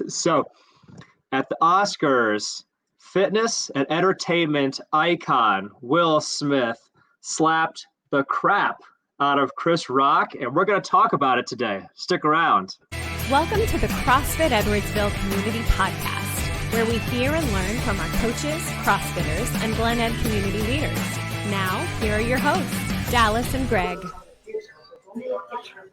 So, at the Oscars, fitness and entertainment icon Will Smith slapped the crap out of Chris Rock, and we're going to talk about it today. Stick around. Welcome to the CrossFit Edwardsville Community Podcast, where we hear and learn from our coaches, CrossFitters, and Glen Ed community leaders. Now, here are your hosts, Dallas and Greg.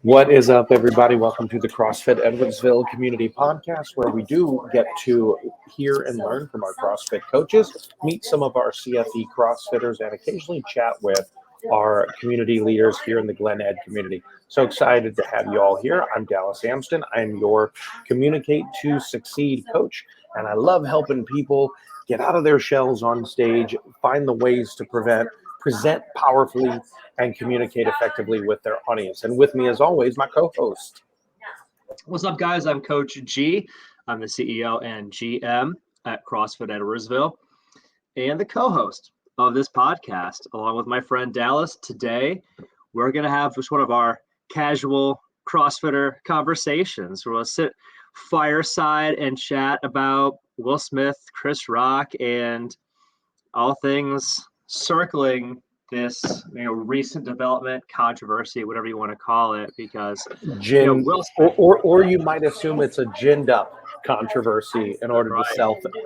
What is up, everybody? Welcome to the CrossFit Edwardsville Community Podcast, where we do get to hear and learn from our CrossFit coaches, meet some of our CFE CrossFitters, and occasionally chat with our community leaders here in the Glen Ed community. So excited to have you all here. I'm Dallas Amston. I'm your Communicate to Succeed coach, and I love helping people get out of their shells on stage, find the ways to present powerfully, and communicate effectively with their audience. And with me, as always, my co-host. What's up, guys? I'm Coach G. I'm the CEO and GM at CrossFit Edwardsville and the co-host of this podcast, along with my friend Dallas. Today, we're going to have just one of our casual CrossFitter conversations. We're going to sit fireside and chat about Will Smith, Chris Rock, and all things circling this, recent development, controversy, whatever you want to call it, because Will Smith, or you might assume it's a ginned up controversy in order to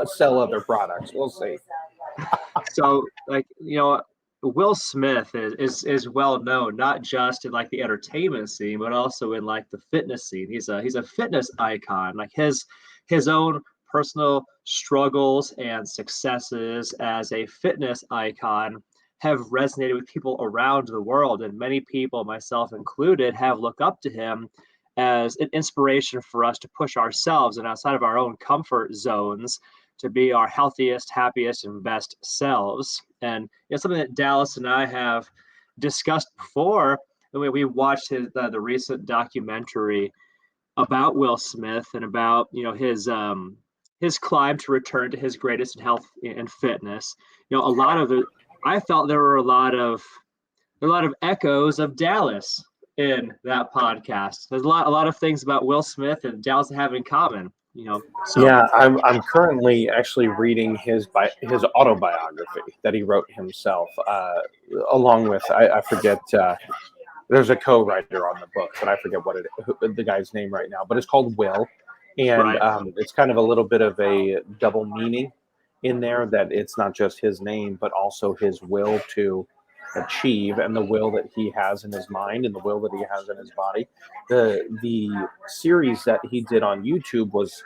sell other products. We'll see. So, Will Smith is well known not just in the entertainment scene, but also in the fitness scene. He's a fitness icon. His own personal struggles and successes as a fitness icon have resonated with people around the world, and many people, myself included, have looked up to him as an inspiration for us to push ourselves and outside of our own comfort zones to be our healthiest, happiest, and best selves. And it's something that Dallas and I have discussed before. We watched the recent documentary about Will Smith and about his climb to return to his greatest in health and fitness. I felt there were a lot of echoes of Dallas in that podcast. There's a lot of things about Will Smith and Dallas have in common. So. Yeah, I'm currently actually reading his autobiography that he wrote himself, along with I forget. There's a co-writer on the book, but I forget the guy's name right now. But it's called Will, and it's kind of a little bit of a double meaning in there, that it's not just his name, but also his will to achieve, and the will that he has in his mind and the will that he has in his body. The series that he did on YouTube was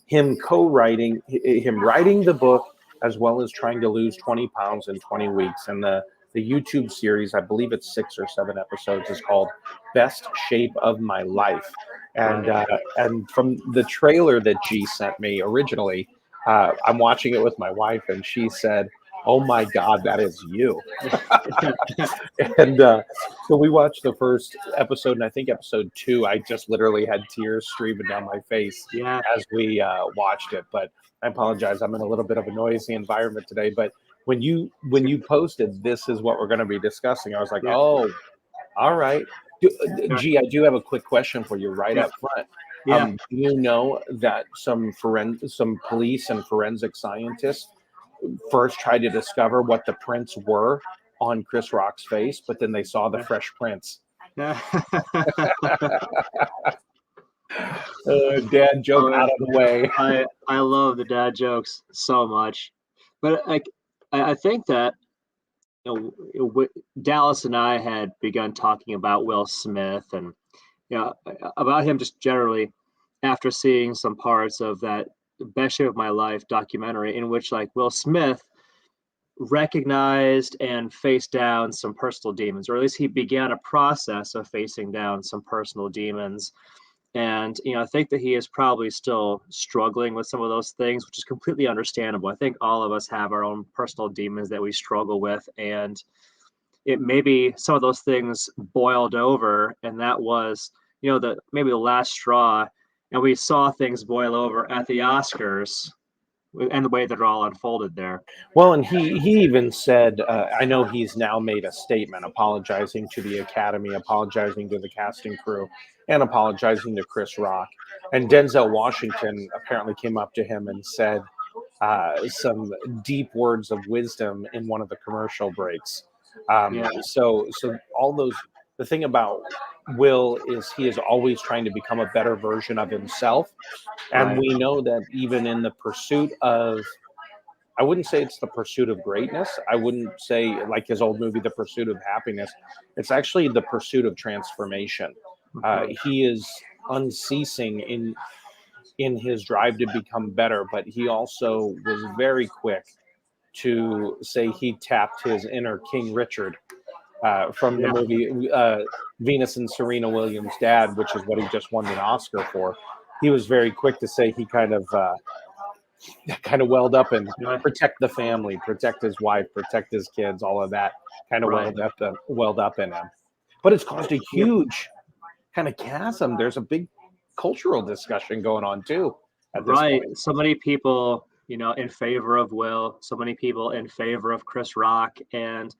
him writing the book, as well as trying to lose 20 pounds in 20 weeks. And the YouTube series, I believe it's 6 or 7 episodes, is called Best Shape of My Life. And from the trailer that G sent me originally, I'm watching it with my wife, and she said, "Oh my God, that is you." And so we watched the first episode, and I think episode 2, I just literally had tears streaming down my face as we watched it. But I apologize, I'm in a little bit of a noisy environment today. But when you posted, "This is what we're going to be discussing," I was like, "Oh, all right." Gee, I do have a quick question for you right up front. Do you know that some police and forensic scientists first tried to discover what the prints were on Chris Rock's face, but then they saw the fresh prints? Dad joke out of the way. I love the dad jokes so much, but I think that Dallas and I had begun talking about Will Smith and about him just generally after seeing some parts of that Best Shape of My Life documentary, in which Will Smith recognized and faced down some personal demons, or at least he began a process of facing down some personal demons. And, I think that he is probably still struggling with some of those things, which is completely understandable. I think all of us have our own personal demons that we struggle with. And it maybe some of those things boiled over, and that was, maybe the last straw. And we saw things boil over at the Oscars and the way that it all unfolded there. Well, and he even said, I know he's now made a statement apologizing to the Academy, apologizing to the casting crew. and apologizing to Chris Rock. And Denzel Washington apparently came up to him and said some deep words of wisdom in one of the commercial breaks. So all those, the thing about Will is he is always trying to become a better version of himself. And we know that even in the pursuit of, I wouldn't say it's the pursuit of greatness. I wouldn't say like his old movie, The Pursuit of Happiness. It's actually the pursuit of transformation. He is unceasing in his drive to become better, but he also was very quick to say he tapped his inner King Richard from the movie Venus and Serena Williams' Dad, which is what he just won an Oscar for. He was very quick to say he kind of welled up and protect the family, protect his wife, protect his kids, all of that kind of welled up in him. But it's caused a huge kind of chasm. There's a big cultural discussion going on too at this point. So many people, in favor of Will, so many people in favor of Chris Rock. And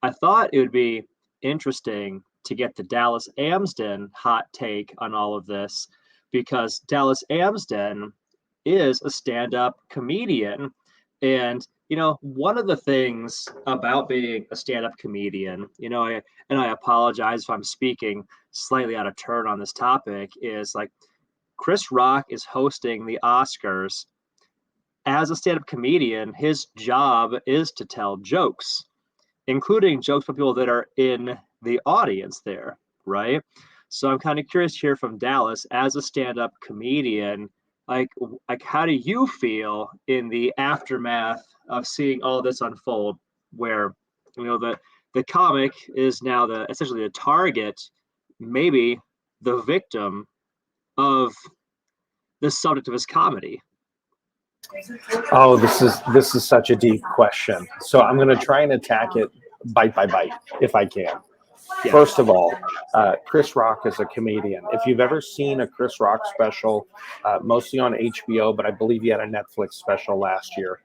I thought it would be interesting to get the Dallas Amsden hot take on all of this, because Dallas Amsden is a stand-up comedian. And, one of the things about being a stand-up comedian, I apologize if I'm speaking slightly out of turn on this topic, is like Chris Rock is hosting the Oscars. As a stand-up comedian, his job is to tell jokes, including jokes from people that are in the audience there, right? So I'm kind of curious to hear from Dallas as a stand-up comedian, like how do you feel in the aftermath of seeing all this unfold, where the comic is now essentially the target, maybe the victim of the subject of his comedy? Oh, this is such a deep question. So I'm going to try and attack it bite by bite if I can. Yeah. First of all, Chris Rock is a comedian. If you've ever seen a Chris Rock special, mostly on HBO, but I believe he had a Netflix special last year.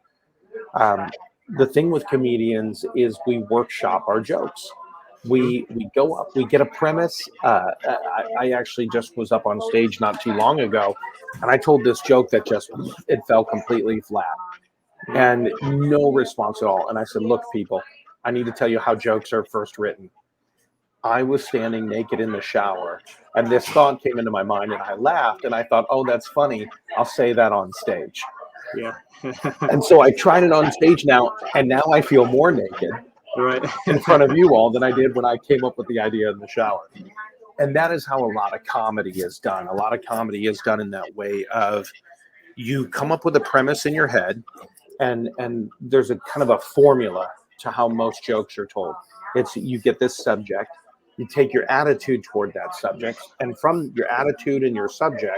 The thing with comedians is we workshop our jokes. We go up, we get a premise. I actually just was up on stage not too long ago, and I told this joke that it fell completely flat and no response at all. And I said, look, people, I need to tell you how jokes are first written. I was standing naked in the shower, and this thought came into my mind, and I laughed, and I thought, oh, that's funny. I'll say that on stage. Yeah. And so I tried it on stage now, and now I feel more naked in front of you all than I did when I came up with the idea in the shower. And that is how a lot of comedy is done. A lot of comedy is done in that way of you come up with a premise in your head, and there's a kind of a formula to how most jokes are told. It's you get this subject, you take your attitude toward that subject, and from your attitude and your subject,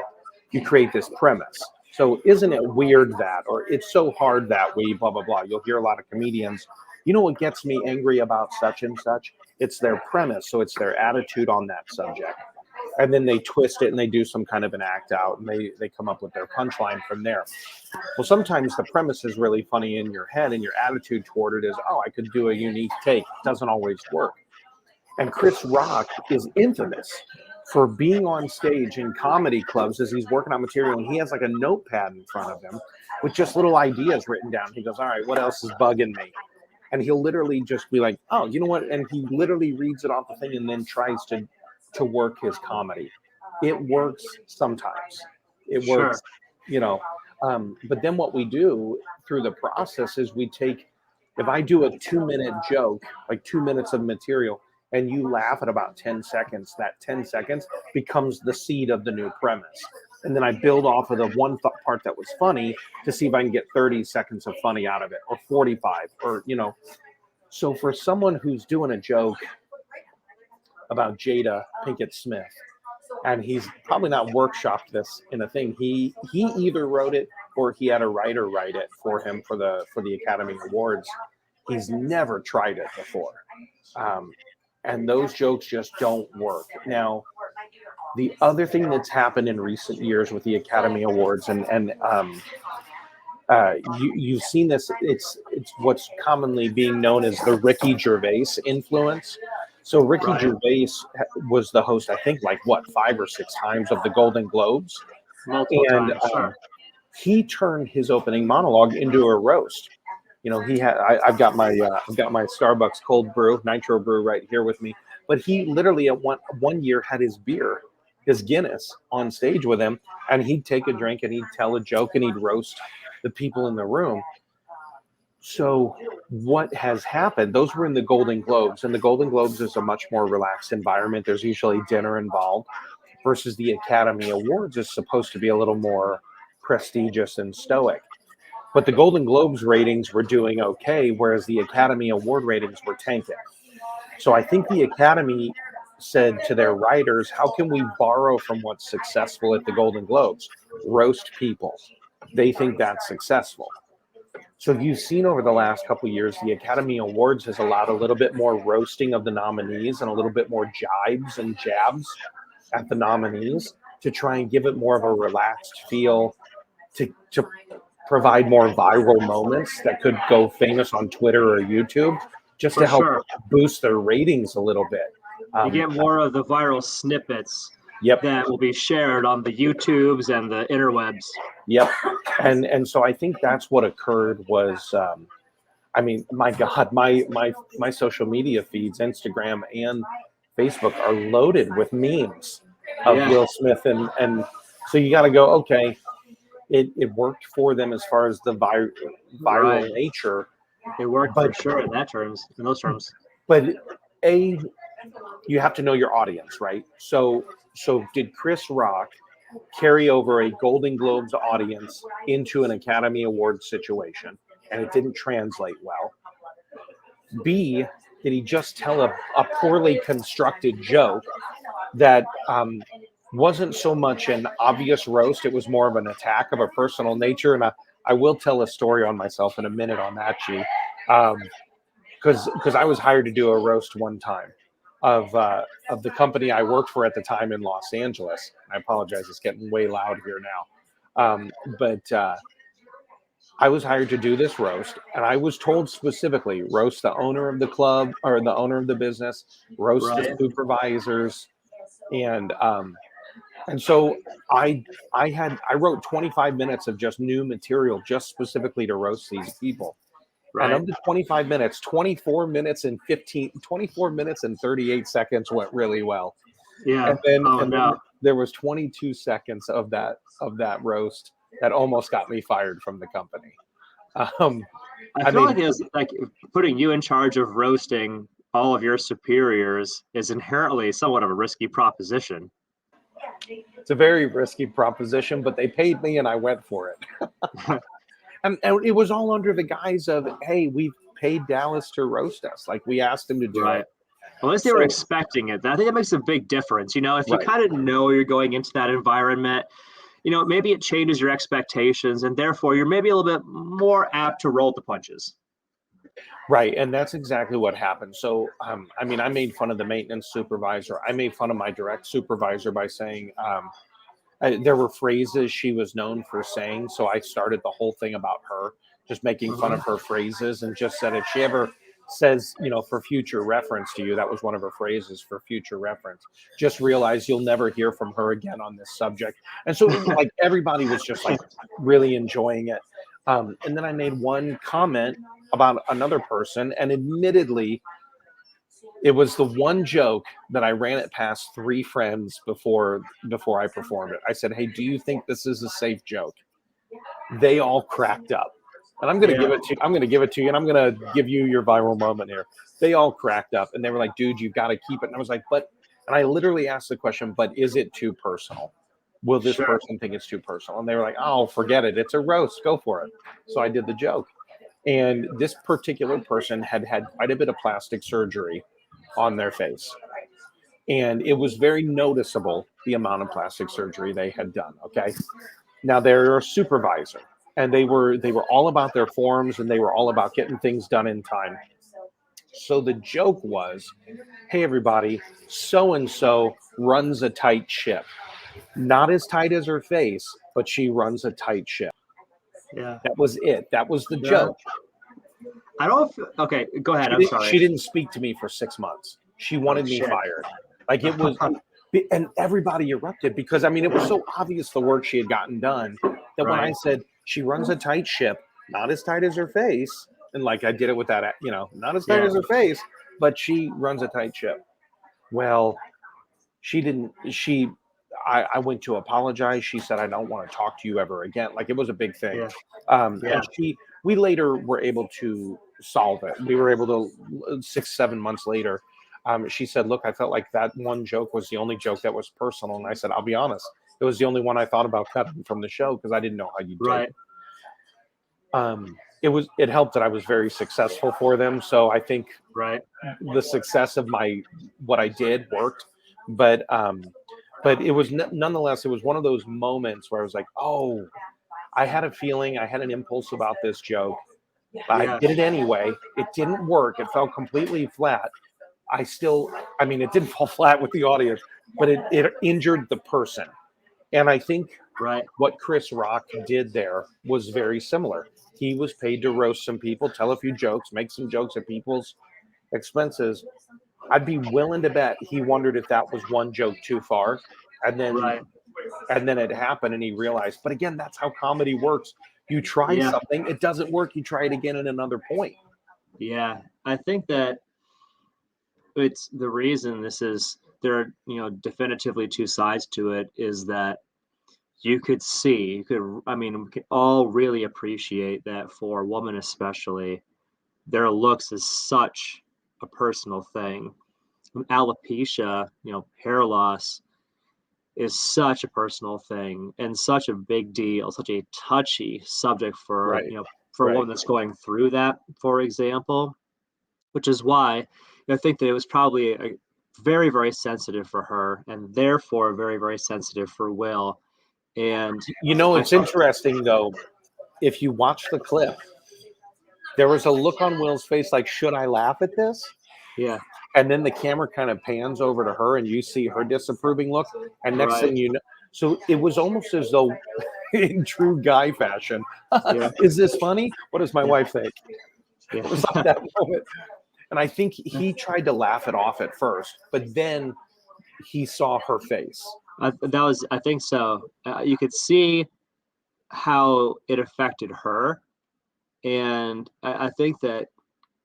you create this premise. So isn't it weird that, or it's so hard that way, blah, blah, blah. You'll hear a lot of comedians, what gets me angry about such and such? It's their premise. So it's their attitude on that subject. And then they twist it and they do some kind of an act out, and they come up with their punchline from there. Well, sometimes the premise is really funny in your head, and your attitude toward it is, oh, I could do a unique take. It doesn't always work. And Chris Rock is infamous for being on stage in comedy clubs as he's working on material, and he has like a notepad in front of him with just little ideas written down. He goes, all right, what else is bugging me? And he'll literally just be like, oh, you know what? And he literally reads it off the thing and then tries to work his comedy. It works sometimes. It works, but then what we do through the process is we take, if I do a 2-minute joke, like 2 minutes of material, and you laugh at about 10 seconds, that 10 seconds becomes the seed of the new premise. And then I build off of the one part that was funny to see if I can get 30 seconds of funny out of it, or 45, or, So for someone who's doing a joke about Jada Pinkett Smith, and he's probably not workshopped this in a thing, he either wrote it or he had a writer write it for him for the Academy Awards. He's never tried it before. And those jokes just don't work. Now, the other thing that's happened in recent years with the Academy Awards, and you've seen this, it's what's commonly being known as the Ricky Gervais influence. So Ricky Right. Gervais was the host, I think, like what, 5 or 6 times of the Golden Globes, Multiple and times, sure. he turned his opening monologue into a roast. You know, he had I've got my Starbucks cold brew, nitro brew right here with me. But he literally at one year had his beer, his Guinness, on stage with him, and he'd take a drink and he'd tell a joke and he'd roast the people in the room. So what has happened? Those were in the Golden Globes, and the Golden Globes is a much more relaxed environment. There's usually dinner involved, versus the Academy Awards is supposed to be a little more prestigious and stoic. But the Golden Globes ratings were doing okay, whereas the Academy Award ratings were tanking. So I think the Academy said to their writers, how can we borrow from what's successful at the Golden Globes? Roast people. They think that's successful. So you've seen over the last couple of years, the Academy Awards has allowed a little bit more roasting of the nominees and a little bit more jibes and jabs at the nominees to try and give it more of a relaxed feel, to provide more viral moments that could go famous on Twitter or YouTube, just to help boost their ratings a little bit. You get more of the viral snippets Yep. that will be shared on the YouTubes and the interwebs. Yep. And so I think that's what occurred was, I mean, my God, my social media feeds, Instagram and Facebook, are loaded with memes of Will Smith. And so you got to go, okay, it worked for them as far as the viral nature. It worked for sure in those terms. But you have to know your audience, right? So did Chris Rock carry over a Golden Globes audience into an Academy Award situation, and it didn't translate well? B, did he just tell a poorly constructed joke that wasn't so much an obvious roast, it was more of an attack of a personal nature? And I will tell a story on myself in a minute on that, G, because I was hired to do a roast one time of the company I worked for at the time in Los Angeles. I apologize, it's getting way loud here now. But I was hired to do this roast, and I was told specifically, roast the owner of the club or the owner of the business, roast the supervisors, and so I wrote 25 minutes of just new material just specifically to roast these people. And of the 25 minutes, 24 minutes and 38 seconds went really well. Yeah. And then there was 22 seconds of that roast that almost got me fired from the company. I feel like it was like putting you in charge of roasting all of your superiors is inherently somewhat of a risky proposition. It's a very risky proposition, but they paid me and I went for it. And it was all under the guise of, hey, we've paid Dallas to roast us. Like, we asked him to do it. Well, at least they were expecting it. I think that makes a big difference. You know, if you kind of know you're going into that environment, you know, maybe it changes your expectations, and therefore you're maybe a little bit more apt to roll the punches. Right, and that's exactly what happened. So, I mean, I made fun of the maintenance supervisor. I made fun of my direct supervisor by saying there were phrases she was known for saying. So I started the whole thing about her, just making fun of her phrases, and just said, if she ever says, you know, for future reference to you, that was one of her phrases, for future reference, just realize you'll never hear from her again on this subject. And so like everybody was just like really enjoying it. And then I made one comment about another person, and admittedly, it was the one joke that I ran it past 3 friends before I performed it. I said, hey, do you think this is a safe joke? They all cracked up. And I'm going to give it to you. I'm going to give it to you, and I'm going to give you your viral moment here. They all cracked up, and they were like, dude, you've got to keep it. And I was like, and I literally asked the question, but is it too personal? Will this person think it's too personal? And they were like, oh, forget it. It's a roast. Go for it. So I did the joke. And this particular person had quite a bit of plastic surgery on their face. And it was very noticeable, the amount of plastic surgery they had done. Okay. Now they're a supervisor, and they were all about their forms, and they were all about getting things done in time. So the joke was, hey, everybody, so-and-so runs a tight ship. Not as tight as her face, but she runs a tight ship. Yeah. That was it. That was the joke. I don't. Okay, go ahead. I'm sorry. She didn't speak to me for 6 months. She wanted me shit. fired. Like it was, and everybody erupted because I mean, it was so obvious the work she had gotten done that when I Right. said she runs a tight ship, not as tight as her face, and like I did it with that, you know, not as tight Yeah. as her face, but she runs a tight ship. Well, she didn't. I went to apologize. She said, I don't want to talk to you ever again. Like it was a big thing. Yeah. Yeah. And we later were able to solve it. We were able to 6, 7 months later. She said, look, I felt like that one joke was the only joke that was personal. And I said, I'll be honest. It was the only one I thought about cutting from the show because I didn't know how you'd take it. It helped that I was very successful for them. So I think Right. the success of what I did worked. But it was nonetheless, it was one of those moments where I was like, oh, I had a feeling, I had an impulse about this joke. I did it anyway. It didn't work. It fell completely flat. I mean, it didn't fall flat with the audience, but it injured the person. And I think what Chris Rock did there was very similar. He was paid to roast some people, tell a few jokes, make some jokes at people's expenses. I'd be willing to bet he wondered if that was one joke too far. And then it happened and he realized, but again, that's how comedy works. You try something, it doesn't work, you try it again at another point. Yeah. I think that it's the reason there are, definitively two sides to it is that we could all really appreciate that for a woman, especially, their looks is such a personal thing. Alopecia, hair loss is such a personal thing and such a big deal, such a touchy subject for, for a woman that's going through that, for example, which is why I think that it was probably very, very sensitive for her and therefore very, very sensitive for Will. And it's interesting though, if you watch the clip, there was a look on Will's face like, should I laugh at this? Yeah. And then the camera kind of pans over to her and you see her disapproving look. And next thing you know, so it was almost as though in true guy fashion, is this funny? What does my wife think? It was like that moment. And I think he tried to laugh it off at first, but then he saw her face. I think so. You could see how it affected her. And I think that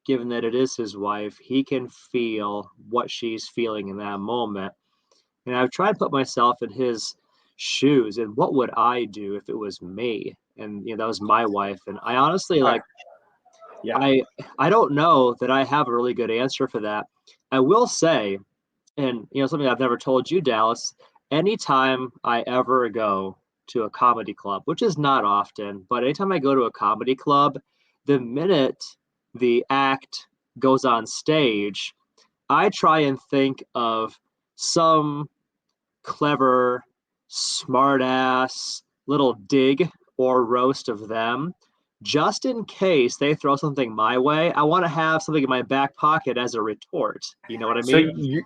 given that it is his wife, he can feel what she's feeling in that moment. And I've tried to put myself in his shoes and what would I do if it was me? And that was my wife. And I honestly I don't know that I have a really good answer for that. I will say, and something I've never told you, Dallas, anytime I ever go to a comedy club, which is not often, but anytime I go to a comedy club, the minute the act goes on stage, I try and think of some clever, smart-ass little dig or roast of them. Just in case they throw something my way, I want to have something in my back pocket as a retort. You know what I mean?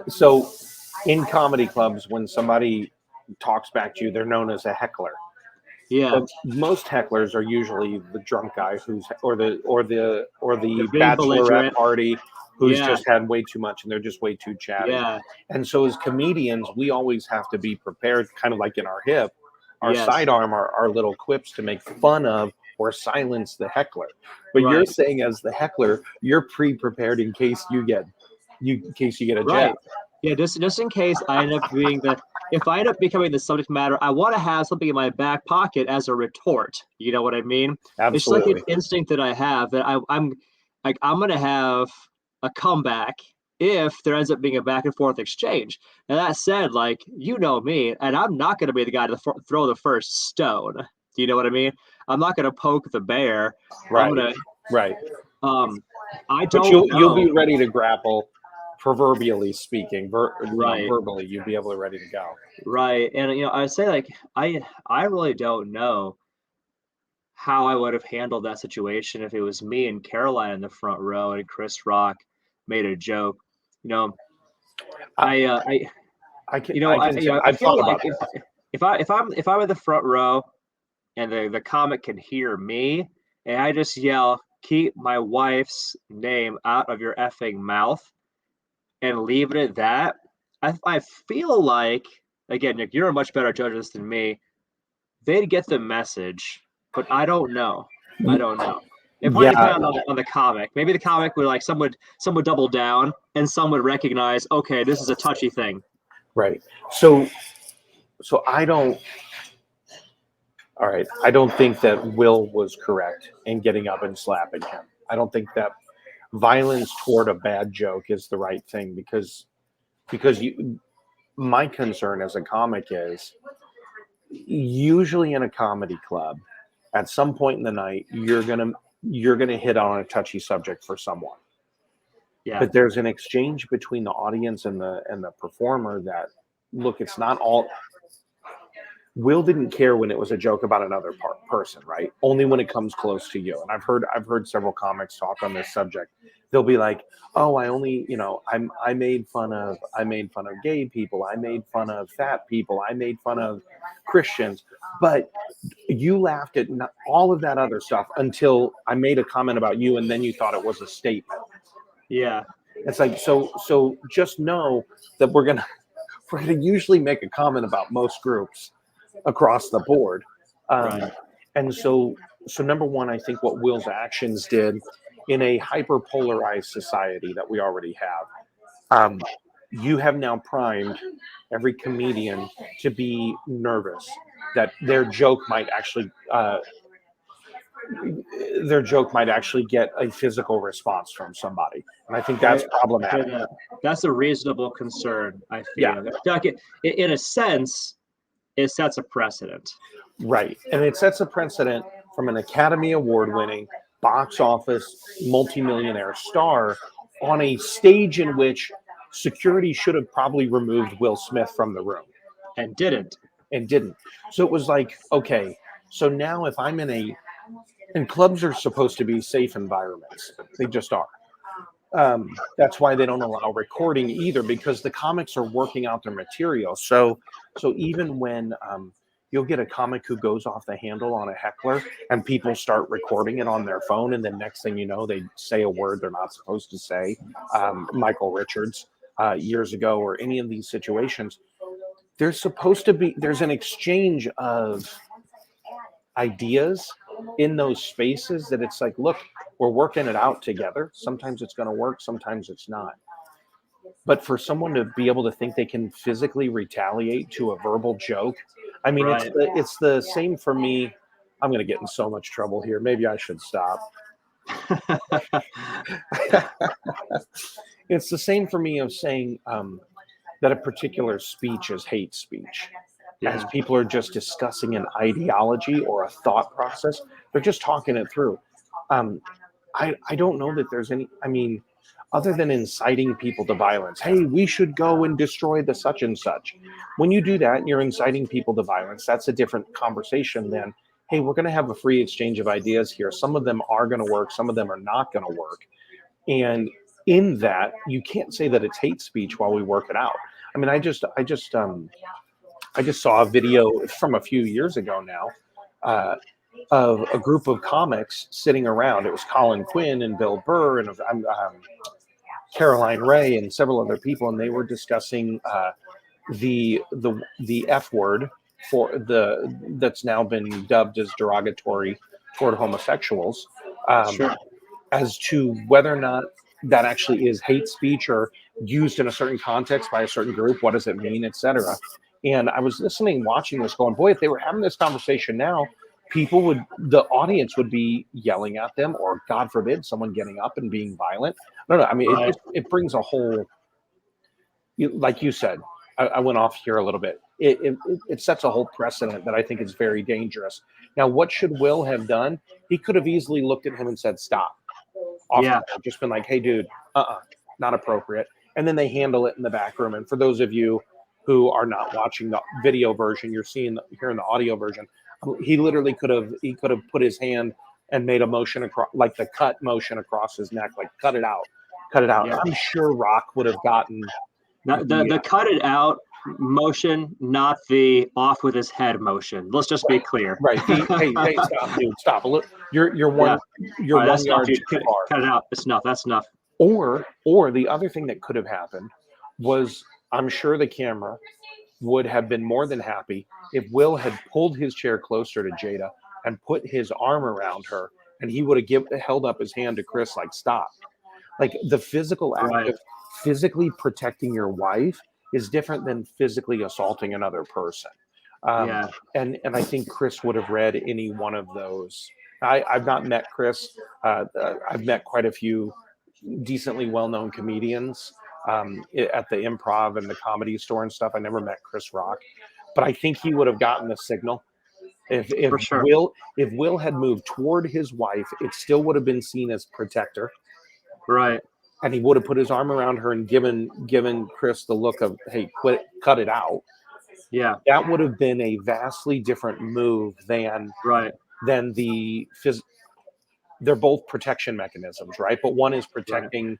So in comedy clubs, when somebody talks back to you, they're known as a heckler. Yeah. But most hecklers are usually the drunk guy or the The bachelorette party who's Yeah. just had way too much and they're just way too chatty. Yeah. And so as comedians, we always have to be prepared, kind of like in our hip, our Yes. sidearm, our little quips to make fun of or silence the heckler. But you're saying as the heckler, you're pre-prepared in case you get a jab. Yeah, just in case I end up being if I end up becoming the subject matter, I want to have something in my back pocket as a retort. You know what I mean? Absolutely. It's like an instinct that I have that I'm going to have a comeback if there ends up being a back and forth exchange. And that said, you know me, and I'm not going to be the guy to throw the first stone. Do you know what I mean? I'm not going to poke the bear. Right. I don't but you'll be ready to grapple. Proverbially speaking, verbally, you'd be able to ready to go. Right. And, I say I really don't know how I would have handled that situation if it was me and Caroline in the front row and Chris Rock made a joke. I feel like if I'm in the front row and the comic can hear me and I just yell, keep my wife's name out of your effing mouth, and leave it at that, I feel like, again, Nick, you're a much better judge of this than me. They'd get the message, but I don't know. I don't know. It probably Yeah, depends on the comic. Maybe the comic would like some would double down and some would recognize, okay, this is a touchy thing. right. So I don't. All right. I don't think that Will was correct in getting up and slapping him. I don't think that violence toward a bad joke is the right thing because my concern as a comic is usually in a comedy club at some point in the night you're gonna hit on a touchy subject for someone. Yeah. But there's an exchange between the audience and the performer that look, it's not all. Will didn't care when it was a joke about another person, right? Only when it comes close to you. And I've heard several comics talk on this subject. They'll be like, "Oh, I only, I made fun of gay people. I made fun of fat people. I made fun of Christians, but you laughed at all of that other stuff until I made a comment about you, and then you thought it was a statement." Yeah. It's like so. Just know that we're gonna usually make a comment about most groups across the board. Right. And so number one, I think what Will's actions did in a hyper polarized society that we already have, you have now primed every comedian to be nervous that their joke might actually get a physical response from somebody. And I think that's problematic. That's a reasonable concern, I Yeah. feel. Like in a sense, it sets a precedent. Right. And it sets a precedent from an Academy Award winning box office multimillionaire star on a stage in which security should have probably removed Will Smith from the room. And didn't. So it was like, okay, so now if I'm and clubs are supposed to be safe environments. They just are. That's why they don't allow recording either, because the comics are working out their material. So even when you'll get a comic who goes off the handle on a heckler and people start recording it on their phone, and then next thing you know, they say a word they're not supposed to say. Michael Richards years ago, or any of these situations, there's an exchange of ideas in those spaces that it's like, look, we're working it out together. Sometimes it's going to work, sometimes it's not. But for someone to be able to think they can physically retaliate to a verbal joke, I mean, right. It's the same for me. I'm going to get in so much trouble here. Maybe I should stop. It's the same for me of saying that a particular speech is hate speech. Yeah. As people are just discussing an ideology or a thought process, they're just talking it through. I don't know that there's any, other than inciting people to violence. Hey, we should go and destroy the such and such. When you do that and you're inciting people to violence, that's a different conversation than, hey, we're going to have a free exchange of ideas here. Some of them are going to work. Some of them are not going to work. And in that, you can't say that it's hate speech while we work it out. I just saw a video from a few years ago now of a group of comics sitting around. It was Colin Quinn and Bill Burr and Caroline Ray and several other people, and they were discussing the F word that's now been dubbed as derogatory toward homosexuals, sure. As to whether or not that actually is hate speech or used in a certain context by a certain group. What does it mean, etc. And I was watching this going, boy, if they were having this conversation now, the audience would be yelling at them, or God forbid, someone getting up and being violent. I don't know. Right. It brings a whole, like you said, I went off here a little bit. It sets a whole precedent that I think is very dangerous. Now, what should Will have done? He could have easily looked at him and said, stop. Yeah. Just been like, hey, dude, not appropriate. And then they handle it in the back room. And for those of you who are not watching the video version, you're hearing the audio version. He literally could have put his hand and made a motion across, like the cut motion across his neck, like cut it out. Yeah. I'm sure Rock would have gotten the cut it out motion, not the off with his head motion. Let's just be clear. Right. Hey, stop, dude, stop. Look, you're one yard too far. Cut it out. It's enough. That's enough. Or the other thing that could have happened was, I'm sure the camera would have been more than happy if Will had pulled his chair closer to Jada and put his arm around her, and he would have held up his hand to Chris like, stop. Like, the physical act Right. of physically protecting your wife is different than physically assaulting another person. Yeah. And I think Chris would have read any one of those. I've not met Chris. I've met quite a few decently well-known comedians at the Improv and the Comedy Store and stuff. I never met Chris Rock, but I think he would have gotten the signal. If For sure. Will had moved toward his wife, it still would have been seen as protector, Right. and he would have put his arm around her and given Chris the look of, hey, quit, cut it out. Yeah. That would have been a vastly different move than Right. they're both protection mechanisms, right? But one is protecting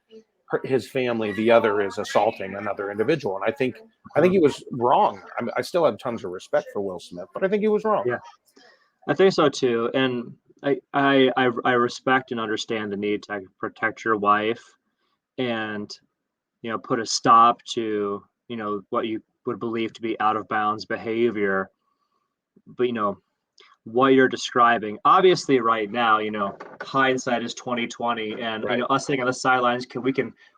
his family, the other is assaulting another individual. And I think he was wrong. I still have tons of respect for Will Smith, but I think he was wrong. Yeah, I think so too. And I respect and understand the need to protect your wife and, put a stop to, what you would believe to be out of bounds behavior. But, what you're describing, obviously right now, hindsight is 2020, and Right. us sitting on the sidelines,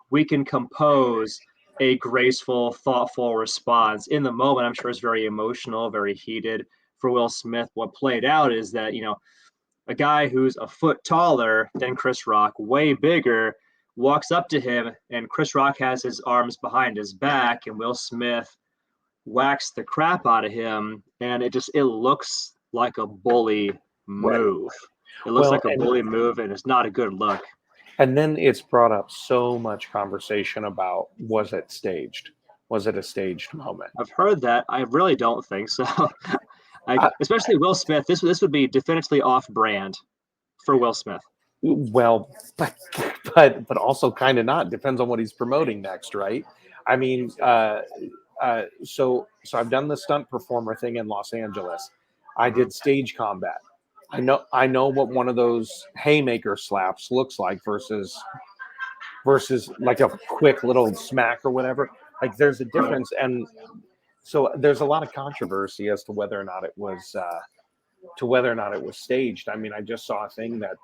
we can compose a graceful, thoughtful response. In the moment, I'm sure it's very emotional, very heated for Will Smith. What played out is that, a guy who's a foot taller than Chris Rock, way bigger, walks up to him, and Chris Rock has his arms behind his back, and Will Smith whacks the crap out of him, and it looks like a bully move. Right. It looks like a bully move, and it's not a good look. And then it's brought up so much conversation about, was it staged? Was it a staged moment? I've heard that. I really don't think so. Especially Will Smith. This would be definitively off-brand for Will Smith. Well, but also kind of not. Depends on what he's promoting next, right? I mean, so I've done the stunt performer thing in Los Angeles. I did stage combat. I know what one of those haymaker slaps looks like versus like a quick little smack or whatever. Like, there's a difference, and so there's a lot of controversy as to whether or not it was staged. I mean, I just saw a thing that,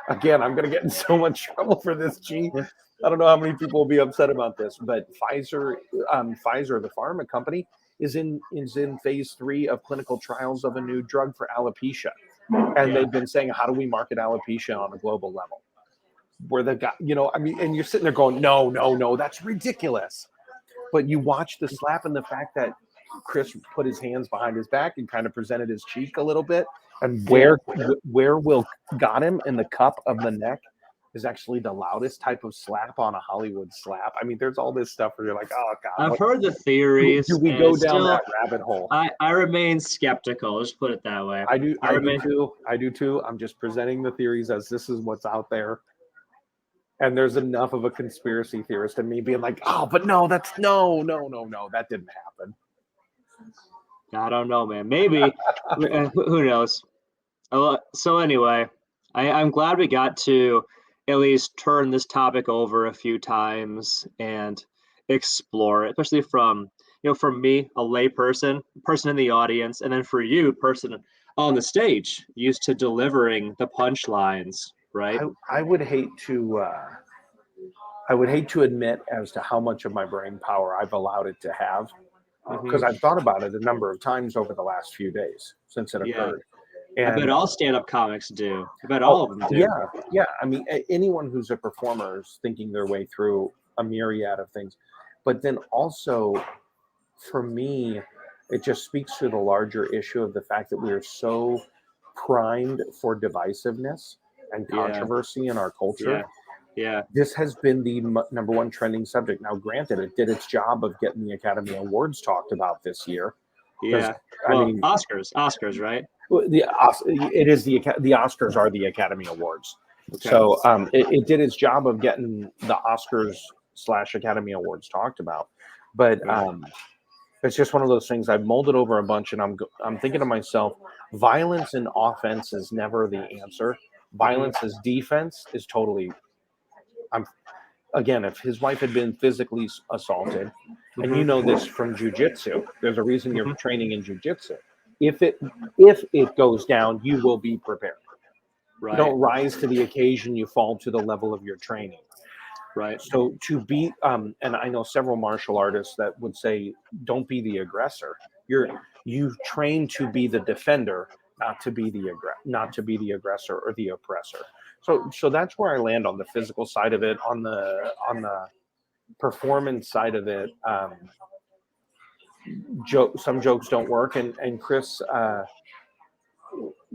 again, I'm going to get in so much trouble for this, G. I don't know how many people will be upset about this, but Pfizer, the pharma company, is in phase 3 of clinical trials of a new drug for alopecia. And they've been saying, how do we market alopecia on a global level? Where the guy, and you're sitting there going, no, that's ridiculous. But you watch the slap and the fact that Chris put his hands behind his back and kind of presented his cheek a little bit, and where Will got him in the cup of the neck is actually the loudest type of slap on a Hollywood slap. I mean, there's all this stuff where you're like, oh God. I've heard the theories. Do we go down that rabbit hole? I remain skeptical. Let's put it that way. I do too. I'm just presenting the theories as this is what's out there. And there's enough of a conspiracy theorist in me being like, oh, but no, that didn't happen. I don't know, man. Maybe. Who knows? So anyway, I'm glad we got to at least turn this topic over a few times and explore it, especially from me, a lay person in the audience, and then for you, person on the stage, used to delivering the punchlines, right? I would hate to admit as to how much of my brain power I've allowed it to have, because I've thought about it a number of times over the last few days since it occurred. And I bet all stand-up comics do. I bet all of them do. Yeah. I mean, anyone who's a performer is thinking their way through a myriad of things. But then also, for me, it just speaks to the larger issue of the fact that we are so primed for divisiveness and controversy in our culture. Yeah. This has been the number one trending subject. Now, granted, it did its job of getting the Academy Awards talked about this year. Yeah. Well, Oscars, right? The Oscars are the Academy Awards. Okay. So it did its job of getting the Oscars/Academy Awards talked about. But it's just one of those things. I've molded over a bunch, and I'm thinking to myself, violence and offense is never the answer. Violence as defense is totally. again, if his wife had been physically assaulted, and you know this from jujitsu, there's a reason you're training in jujitsu. If it goes down, you will be prepared. Right. You don't rise to the occasion, you fall to the level of your training. Right. So to be, and I know several martial artists that would say, don't be the aggressor. You train to be the defender, not to be the aggressor or the oppressor. So that's where I land on the physical side of it. On the performance side of it, some jokes don't work, and Chris,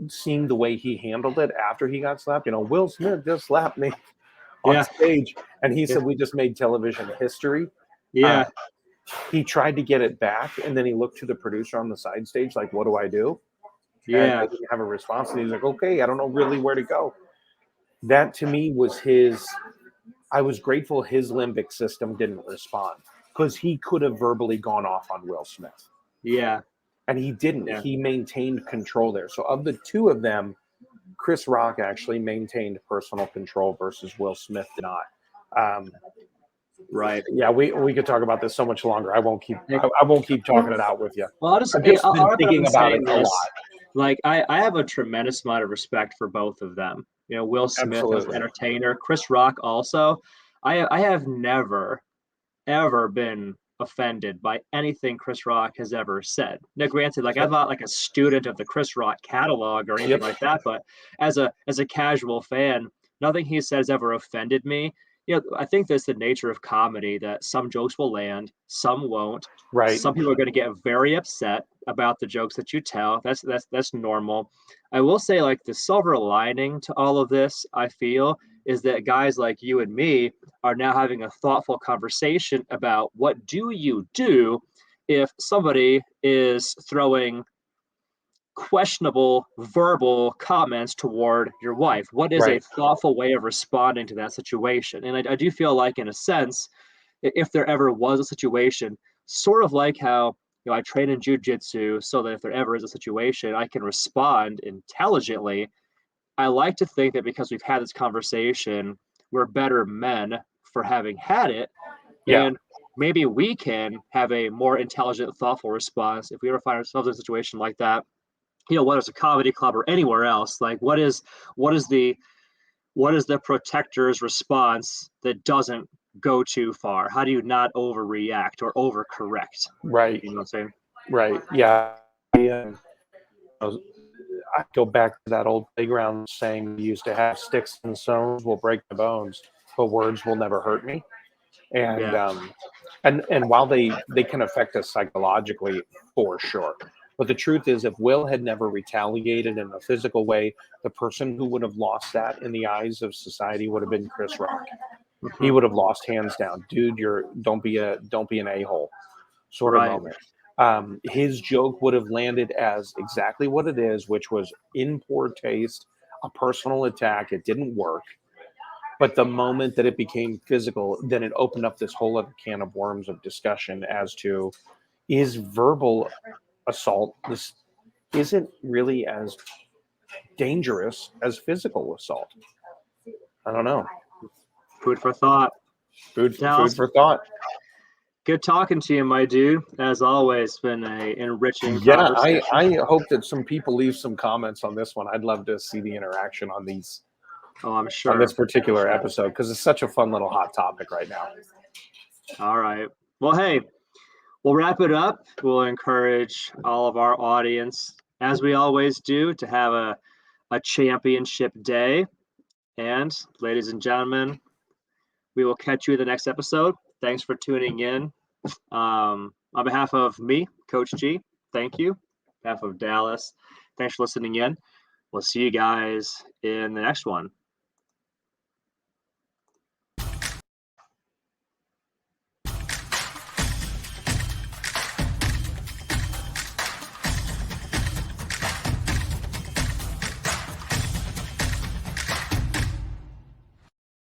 seeing the way he handled it after he got slapped, Will Smith just slapped me on stage, and he said we just made television history. Yeah. He tried to get it back, and then he looked to the producer on the side stage like, what do I do? Yeah. And they didn't have a response, and he's like, okay, I don't know really where to go. That to me was I was grateful his limbic system didn't respond, because he could have verbally gone off on Will Smith. Yeah. And he didn't. Yeah. He maintained control there. So of the two of them, Chris Rock actually maintained personal control versus Will Smith did not. Right. Yeah, we could talk about this so much longer. I won't keep talking it out with you. Well, I've just been I'll thinking about it a lot. Like I have a tremendous amount of respect for both of them. Will Smith as an entertainer, Chris Rock also. I have never, ever been offended by anything Chris Rock has ever said. Now, granted, like I'm not like a student of the Chris Rock catalog or anything like that, but as a casual fan, nothing he says ever offended me. I think that's the nature of comedy, that some jokes will land, some won't. Right. Some people are going to get very upset about the jokes that you tell. That's normal. I will say, like, the silver lining to all of this, I feel, is that guys like you and me are now having a thoughtful conversation about what do you do if somebody is throwing questionable verbal comments toward your wife. What is a thoughtful way of responding to that situation? And I do feel like, in a sense, if there ever was a situation, sort of like how I train in jujitsu, so that if there ever is a situation, I can respond intelligently. I like to think that because we've had this conversation, we're better men for having had it. Yeah. And maybe we can have a more intelligent, thoughtful response if we ever find ourselves in a situation like that. Whether it's a comedy club or anywhere else, like what is the protector's response that doesn't go too far? How do you not overreact or overcorrect? Right. You know what I'm saying? Right. Yeah. I go back to that old playground saying we used to have: sticks and stones will break the bones, but words will never hurt me. And and while they can affect us psychologically, for sure. But the truth is, if Will had never retaliated in a physical way, the person who would have lost that in the eyes of society would have been Chris Rock. Mm-hmm. He would have lost hands down. Dude, don't be an a-hole sort of moment. His joke would have landed as exactly what it is, which was in poor taste, a personal attack. It didn't work. But the moment that it became physical, then it opened up this whole other can of worms of discussion as to, is verbal assault isn't really as dangerous as physical assault. I don't know. Food for thought. Food for thought. Good talking to you, my dude. As always, been an enriching conversation. I hope that some people leave some comments on this one. I'd love to see the interaction on these. Oh, I'm sure. On this particular episode, because it's such a fun little hot topic right now. All right. Well, hey, we'll wrap it up. We'll encourage all of our audience, as we always do, to have a championship day. And ladies and gentlemen, we will catch you in the next episode. Thanks for tuning in. On behalf of me, Coach G, thank you. On behalf of Dallas, thanks for listening in. We'll see you guys in the next one.